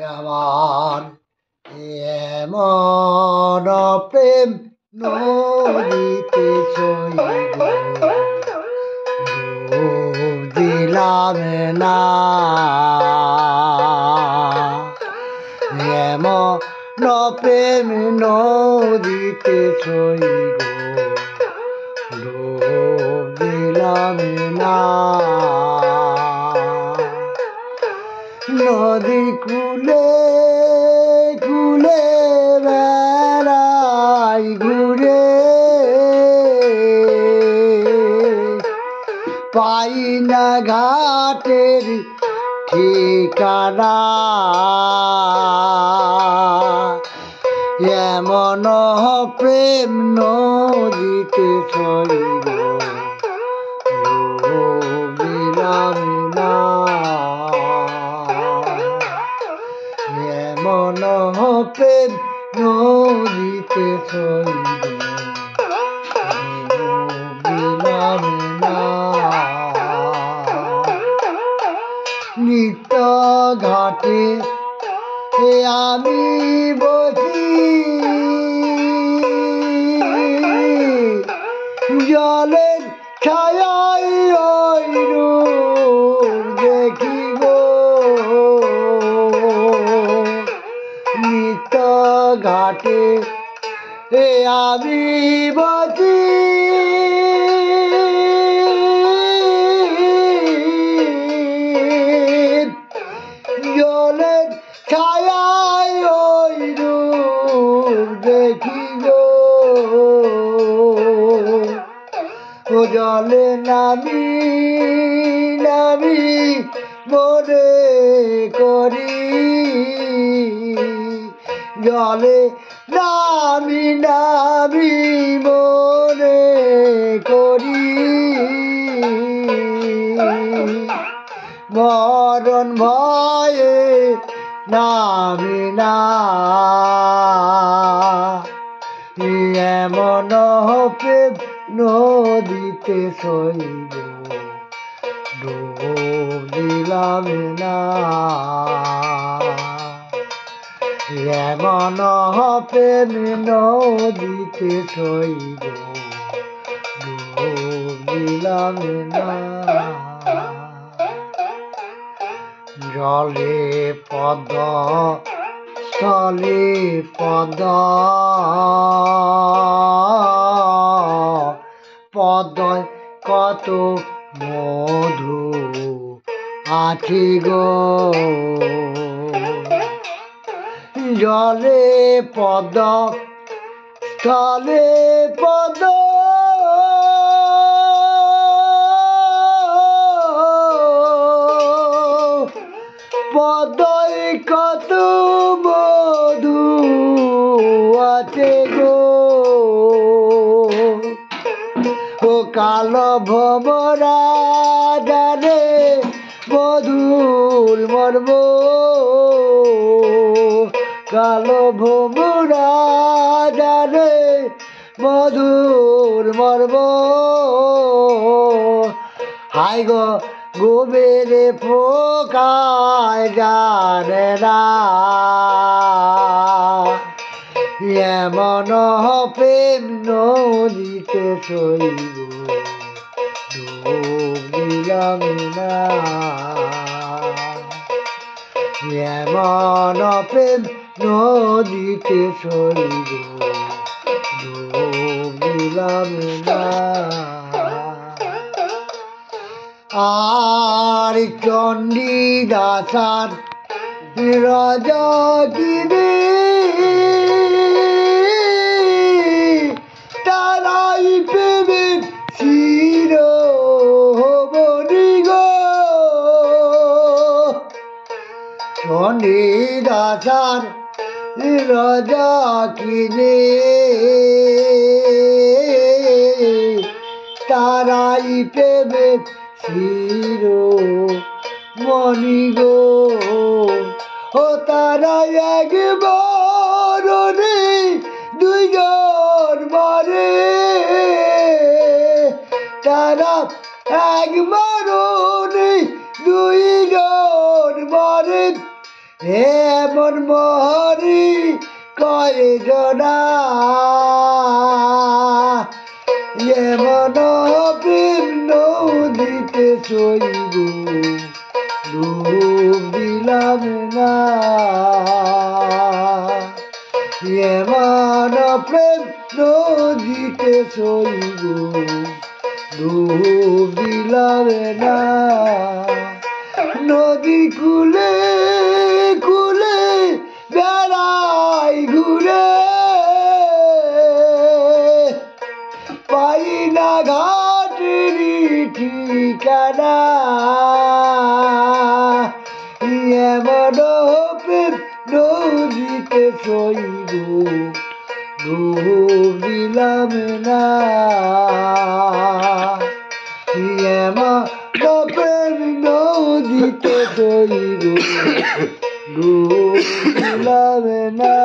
আমার এমন প্রেম নদীতে চইব ডুব দিলাম না এমন প্রেম নদীতে চইব ডুব দিলাম না নদী কুলে কুলে বেড়াই ঘুরে পাই না ঘাটের ঠিকানা এমন প্রেম নদীতে চইব ডুবিলাম না এমন প্রেম নদীতে চইব ডুবিলাম না নিত্য ঘাটে আমি বসি জলের ছায়ায় ওই রূপ দেখিব নিত্য ঘাটে আমি বসি জলের ছায়ায় ওই রূপ দেখিব ও জলে নামি নামি মনে করি জলে নামি নামি মনে করি মরণ ভয়ে নামি না এমন প্রেম নদীতে চইব ডুব দিলাম না এমন প্রেম নদীতে চইব ডুব দিলাম না জলে পদ স্থলে পদ পদ কত মধু আছে গো জলে পদ স্থলে পদ পদয় কত মধু আছে গো ও কালো ভমরা জানে মধুর মর্ম কালো ভমরা জানে মধুর মর্ম হাই গো গোবেরে পোকায় জানে না এমন প্রেম নদীতে চইব ডুব দিলাম না এমন প্রেম নদীতে চইব ডুব দিলাম না আর চণ্ডীদাসার রাজা গিরি তারাই প্রেমের শিরোমণি গো চণ্ডীদাসার রাজা কিনে তারাই প্রেমের শিরোমণি গো ও তারা একবার রে দুইজন মারে তারা একবার রে দুইজন মারে এমন মহরি কয়জনা এমন প্রেম নদীতে চইব ডুব দিলাম না এমন প্রেম নদীতে চইব ডুব দিলাম না নদী কুলে কুলে বেড়াই ঘুরে পাই না ঘাটের ঠিকানা এমন প্রেম নদীতে চইব ডুব দিলাম না এমন প্রেম নদীতে চইব ডুব দিলাম না